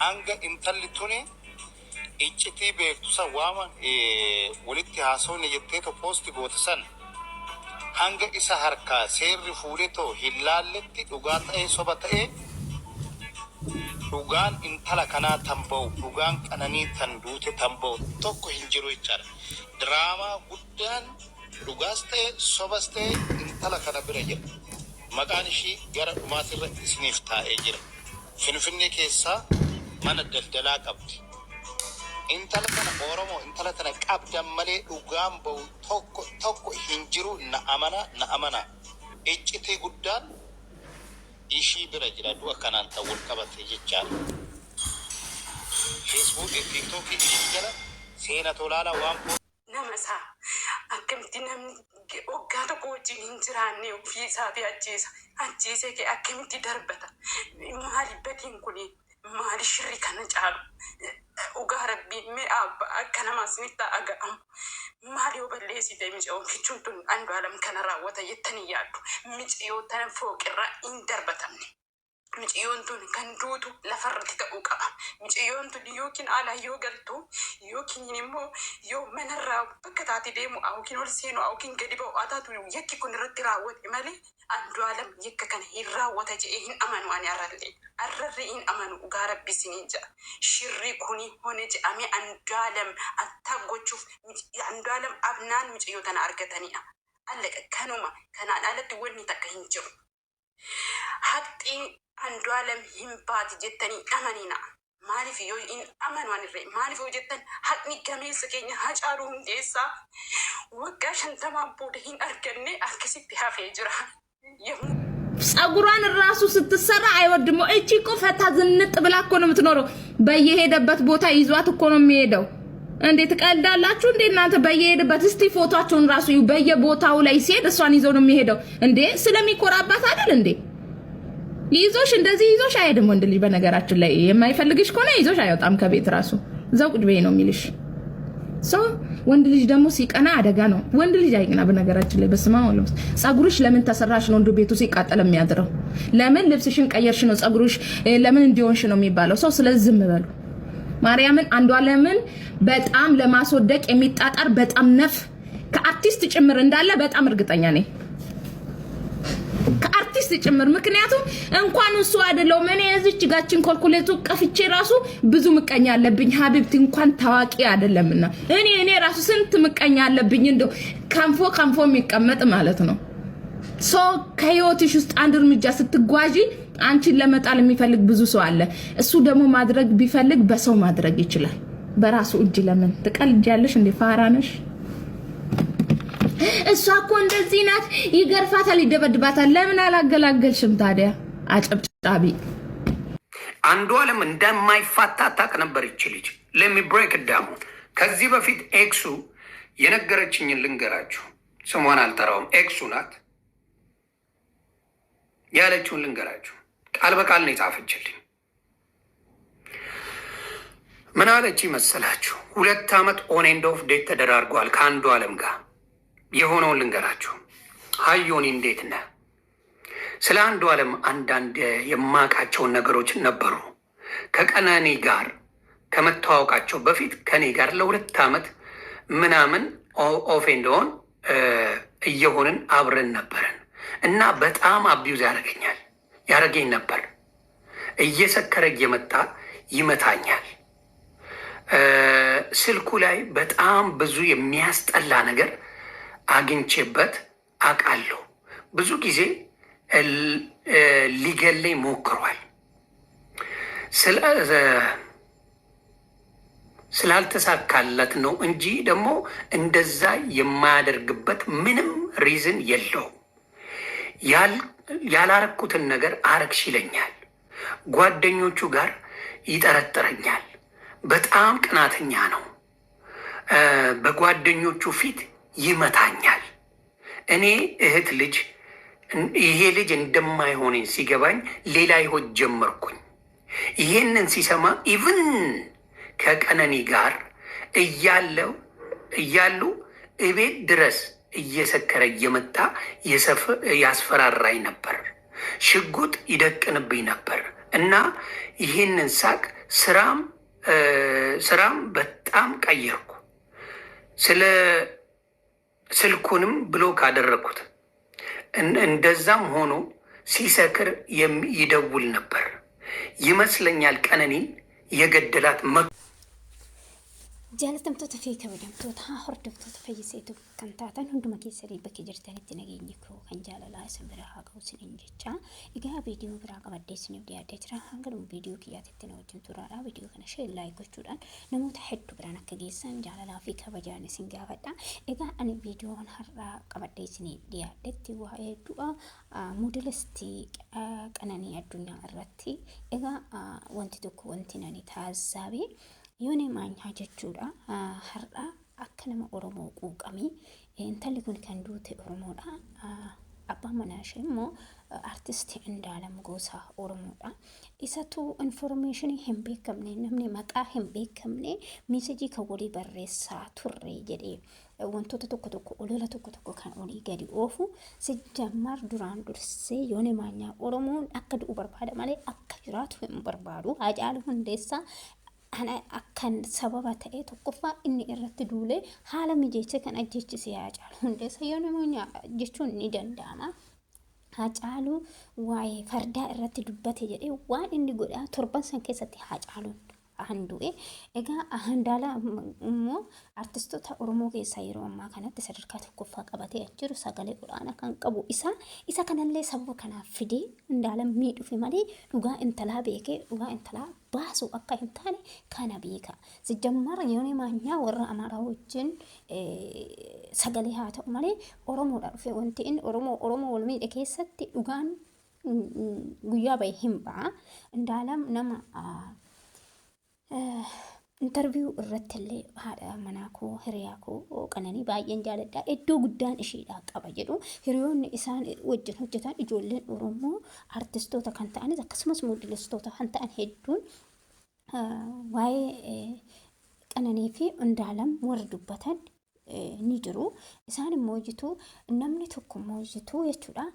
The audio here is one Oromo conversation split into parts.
hanga intalli tuni icciti beektu san waama walitti haasawne jettee to poosti goote san hanga isa harkaa seerri fuudhee too hin laalletti dhugaa ta'ee soba ta'ee dhugaan intala kanaa tamba'u dhugaan qananii tan duute tamba'u tokko hin jiru jechaadha. Diraamaa guddaan dhugaas ta'e sobas ta'e intala kana bira jira. Maqaan ishii gara dhumaatirra isiniif taa'ee jira. Finfinnee keessaa mana daldalaa qabdi. Intala kana Oromoo intala kana qabdan malee dhugaan ba'u tokko hin jiru na amana. Iccitii guddaan ishii bira jira du'a kanaan ta'uun qabate jechaadha. Facebook, TikTok ishii jala seena tolaala waan nama isaa akkamitti namni waggaa tokko wajjin hin jiraanne ofii isaatii ajjeese kee akkamitti darbata? Maali batiin kun maali shirri kana caalu? Dhugaa rabbiin mee akka nama isinitti dhaga'amu maali yoo balleessite miceeyoon kichuun tun Andu'aalam kana raawwata jettanii yaaddu? Miceeyoo tana fooqirraa hin darbatamne. Miceeyoon tun kan duutu lafarratti ta'uu qaba. Miceeyoon tun yookiin alaa yoo galtu yookiin immoo yoo manarraa bakka taate deemu yookiin ol seenu yookiin gadi ba'u taatu yakki kun irratti raawwate malee Andu'aalam yakka kana hin raawwata jedhee hin amanu. Ani arrarri hin amanu. Dhugaa rabbi isiniin jedha. Shirri kuni hone jedhamee Andu'aalam attaa gochuuf Andu'aalam abnaan miceeyoo tana argatanidha. Allaqa kanuma kanaan alatti wanni takka hin jiru. Haxxiin Andu'aalam hin baati jettanii amanina. Maaliif yoo hin amanu anirree maaliif yoo jettan haqni gameessa keenya Hacaaluu Hundeessaa waggaa 50 booda hin arganne akkasitti hafee jira. ጸጉሯን ራሱ ስትሰራ አይወድም። እቺ እኮ ፈታ ዝንጥ ብላ እኮ ነው የምትኖረው። በየሄደበት ቦታ ይዟት እኮ ነው የሚሄደው። እንዴት ቀልዳላችሁ እንዴ እናንተ? በየሄደበት እስቲ ፎቶአቸውን ራሱ በየቦታው ላይ ሲሄድ እሷን ይዞ ነው የሚሄደው። እንዴ ስለሚኮራባት አይደል እንዴ? ይዞሽ እንደዚህ ይዞሽ አይሄድም ወንድ ልጅ። በነገራችን ላይ የማይፈልግሽ ከሆነ ይዞሽ አይወጣም ከቤት ራሱ እዛው ቁጭ በይ ነው የሚልሽ። ወንድ ልጅ ደግሞ ሲቀና አደጋ ነው። ወንድ ልጅ አይቀና በነገራችን ላይ በስማ ወለም ጸጉርሽ ለምን ተሰራሽ ነው እንዱ ቤቱ ሲቃጠል የሚያድረው? ለምን ልብስሽን ቀየርሽ ነው ጸጉርሽ ለምን እንዲሆንሽ ነው የሚባለው? ሰው ስለዚህ ዝም በሉ። ማርያምን አንዷለምን በጣም ለማስወደቅ የሚጣጣር በጣም ነፍ ከአርቲስት ጭምር እንዳለ በጣም እርግጠኛ ነኝ። ከአርቲስት ጭምር ምክንያቱም እንኳን እሱ አይደለም እኔ እዚች ጋችን ኮልኩሌቱ ቀፍቼ ራሱ ብዙ ምቀኛ አለብኝ። ሀቢብቲ እንኳን ታዋቂ አይደለምና እኔ ራሱ ስንት ምቀኛ አለብኝ። እንደው ካንፎ የሚቀመጥ ማለት ነው። ሶ ከህይወትሽ ውስጥ አንድ እርምጃ ስትጓዢ አንቺን ለመጣል የሚፈልግ ብዙ ሰው አለ። እሱ ደግሞ ማድረግ ቢፈልግ በሰው ማድረግ ይችላል። በራሱ እጅ ለምን ትቀልጃለሽ እንዴ? ፋራነሽ እሷ እኮ እንደዚህ ናት። ይገርፋታል፣ ይደበድባታል። ለምን አላገላገልሽም ታዲያ? አጨብጫቢ አንዱዓለም እንደማይፋታ ታውቅ ነበር ይች ልጅ። let me break it down። ከዚህ በፊት ኤክሱ የነገረችኝን ልንገራችሁ። ስሟን አልጠራውም። ኤክሱ ናት ያለችውን ልንገራችሁ። ቃል በቃል ነው የጻፈችልኝ። ምን አለች መሰላችሁ? 2 ዓመት ኦን ኤንድ ኦፍ ዴት ተደራርጓል ከአንዱዓለም ጋር። የሆነውን ልንገራችሁ። ሀዮኒ እንዴት ነህ? ስለ አንዱዓለም አንዳንድ የማውቃቸውን ነገሮች ነበሩ። ከቀነኒ ጋር ከመተዋወቃቸው በፊት ከኔ ጋር ለ2 ዓመት ምናምን ኦፍ ኤንድ ኦን እየሆንን አብረን ነበረን እና በጣም አቢዩዝ ያደረገኝ ነበር። እየሰከረ እየመጣ ይመታኛል። ስልኩ ላይ በጣም ብዙ የሚያስጠላ ነገር አግኝቼበት አውቃለሁ። ብዙ ጊዜ ሊገለኝ ሞክሯል። ስላልተሳካለት ነው እንጂ ደግሞ እንደዛ የማያደርግበት ምንም ሪዝን የለውም። ያላረኩትን ነገር አረግሽ ይለኛል። ጓደኞቹ ጋር ይጠረጥረኛል። በጣም ቅናተኛ ነው። በጓደኞቹ ፊት ይመታኛል። እኔ እህት ልጅ ይሄ ልጅ እንደማይሆነኝ ሲገባኝ ሌላ ህይወት ጀመርኩኝ። ይሄንን ሲሰማ ኢቭን ከቀነኒ ጋር እያሉ እቤት ድረስ እየሰከረ እየመጣ ያስፈራራኝ ነበር። ሽጉጥ ይደቅንብኝ ነበር እና ይህንን ሳቅ ስራም በጣም ቀየርኩ። ስለ ስልኩንም ብሎክ አደረግኩት። እንደዛም ሆኖ ሲሰክር ይደውል ነበር ይመስለኛል። ቀነኒን የገደላት jaalatamtoota fi kabajamtoota hordoftoota fayyisee kan taatan hunduma keessanii bakki jirtanitti nageenyi koo kan jaalalaa isin bira haa ga'u isiniin jecha egaa viidiyoo biraa qabadhee isiniif dhiyaatee jira. hanga dhuma viidiyoo kiyyaatitti na wajjin turaadha. viidiyoo kana share like gochuudhaan namoota hedduu biraan akka geessan jaalalaa fi kabajaan isin gaafadha. egaa ani viidiyoon har'aa qabadhee isiniif dhiyaatetti waa'ee du'a modelistii Qananii Addunyaa irratti egaa wanti tokko wanti nani taasisaabe yoone maanyaa jechuudha. har'a akka nama Oromoo quuqamii intalli kun kan duute Oromoodha. abbaan manaa ishee immoo artistii Indaalam Gosaa Oromoodha. isatu informationii hin beekamne namni maqaa hin beekamne meesejii kan walii barreessaa turre jedhee wantoota tokko olola tokko kan olii gadi oofu sijjammar duraan dursee yoone maanyaa Oromoon akka du'u barbaada malee akka jiraatu hin barbaadu. Haacaaluu Hundeessaa ana akkan sababa ta'e tokkoffaa inni irratti duulee haala mijeesse kan ajjeechise Haacaaluu Hundeessaa yoone maanyaa jechuun ni danda'ama. Haacaaluu waa'ee fardaa irratti dubbate jedhee waan inni godhaa torban san keessatti Haacaaluun handu'e. egaa handaala immoo artistoota Oromoo keessaa yeroo ammaa kanatti sadarkaa tokkoffaa qabatee jiru sagalee olaanaa kan qabu isa kanallee sababa kanaaf fidee handaala miidhuuf malee dhugaa intalaa beekee dhugaa intalaa baasu akka hin taane kana beeka. sijjammar yoone maanyaa warra Amaaraa wajjin sagalee haa ta'u malee Oromoodha dhufe wanti inni Oromoo wal miidhe keessatti dhugaan guyyaa bahe hin ba'a. Indaalam nama interview irratti illee haadha manaa koo hiriyaa koo Qananii baay'een jaaladha. Iddoo guddaan ishiidha qaba jedhu hiriyoonni isaan wajjin hojjetan ijoolleen Oromoo artistoota kan ta'anis akkasumas moodelistoota kan ta'an hedduun waa'ee Qananii fi Indaalam warri dubbatan ni jiru. isaan immoo jitu namni tokko immoo jitu jechuudha.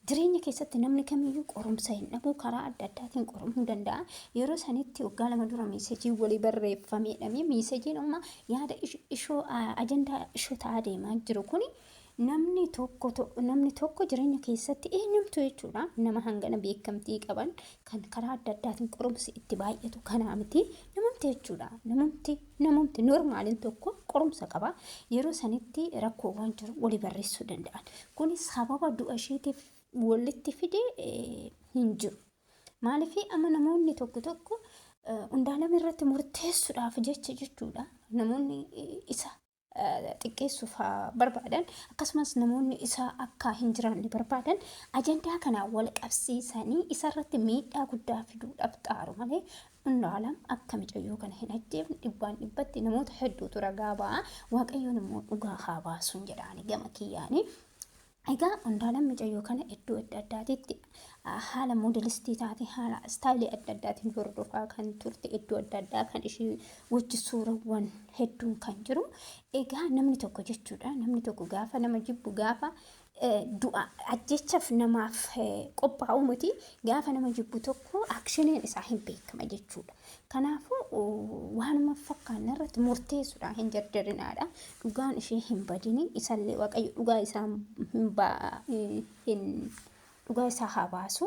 jireenya keessatti namni kamiyyuu qorumsa hin dhabu karaa adda addaatiin qorumuu danda'a. yeroo sanitti waggaa 2 dura meesejii walii barreeffameedhame meesejiin amma yaada ishoo ajandaa ishoo ta'aa deemaa jiru kuni namni tokko jireenya keessatti eenyumtu jechuudha. nama hangana beekamtii qaban kan karaa adda addaatiin qorumsi itti baay'atu kanaa miti namumti jechuudha. namumti normaaliin tokko qorumsa qaba. yeroo sanitti rakkoowwan jiru walii barreessuu danda'an kuni sababa du'a isheetiif walitti fide hin jiru. maaliif amma namoonni tokko Indaalam irratti murteessuudhaaf jecha jechuudha. namoonni isa xiqqeessuuf barbaadan akkasumas namoonni isa akka hin jiraanne barbaadan ajandaa kana wal qabsiisanii isarratti miidhaa guddaa fiduudhaaf xaaru malee Indaalam akka micayyoo kana hin ajjeefne 100% namoota hedduutu ragaa ba'a. waaqayyoon immoo dhugaa haa baasuun jedhaani gama kiyyaanii. egaa Indaalam micayyoo kana iddoo adda addaatitti haala modelistii taate haala istaayilii adda addaatiin hordofaa kan turte iddoo adda addaa kan ishee wajji suurawwan hedduun kan jiru. egaa namni tokko jechuudha namni tokko gaafa nama jibbu gaafa du'a ajjechaaf namaaf qophaa'u miti gaafa nama jibbu tokko akshiniin isaa hin beekama jechuudha. kanaafuu waanuma fakkaanne irratti murteessuudhaan hin jarjarinaadha. dhugaan ishee hin badini isallee waaqayyo dhugaa isaa haa baasu.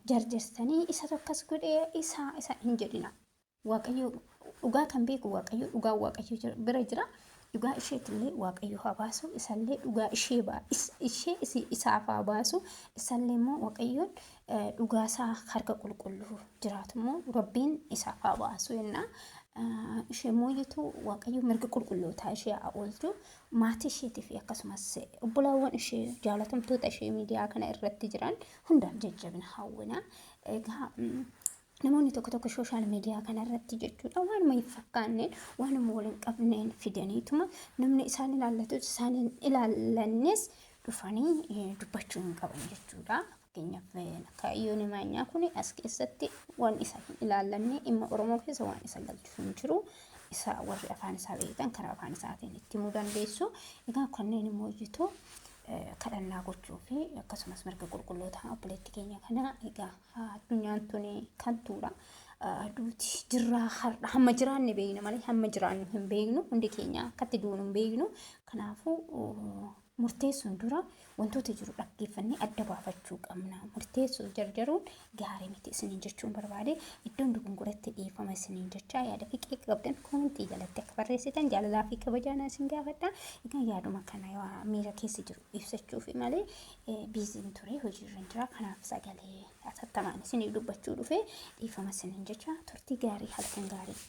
jarjarsanii isa tokkas godhee isa hin jedhina. waaqayyo dhugaa kan beeku waaqayyo dhugaa waaqayyo bira jira. dhugaa isheetillee waaqayyo haa baasu. isallee dhugaa ishee isaaf haa baasu. isallee immoo waaqayyoon dhugaa isaa harka qulqulluu jiraatu immoo rabbiin isaaf haa baasu jenna. ishee mooyitu waaqayyo mirga qulqullootaa ishee haa oolchu. maatii isheetii fi akkasumas obbolaawwan ishee jaalatamtoota ishee miidiyaa kana irratti jiran hundaaf jajjabina hawwina. egaa namoonni tokko sooshaal miidiyaa kanarratti jechuudha waanuma hin fakkaanneen waanuma waliin qabneen fidaniituma namni isaan ilaallatu isaan hin ilaallannes dhufanii dubbachuu hin qaban jechuudha. fakkeenyaaf kaayyoon maanyaa kun as keessatti waan isa hin ilaallanne dhimma Oromoo keessa waan isa galchuu hin jiru. isa warri afaan isaa beekan karaa afaan isaatiin itti himuu dandeessu. egaa kanneen immoo jitu kadhannaa gochuu fi akkasumas mirga qulqulloota obboleettii keenya kana egaa addunyaan tuni kan tuura. duuti jirraa har'a hamma jiraanne beekna malee hamma jiraannu hin beeknu hundi keenya akkatti duunu hin beeknu kanaafuu murteessuun dura wantoota jiru dhaggeeffannee adda baafachuu qabna. Murteessuu jarjaruun gaarii miti isiniin jechuun barbaade iddoon dugunguratti dhiifama isiniin jechaa yaada fi qeeqa qabdan koomentii jalatti akka barreessitan jaalalaa fi kabajaanaa isin gaafadha. Egaa yaaduma kana miira keessa jiru ibsachuuf malee biiziin ture hojiirra jira kanaaf sagalee atattamaan isinii dubbachuu dhufe dhiifama isiniin jecha turtii gaarii halkan gaarii.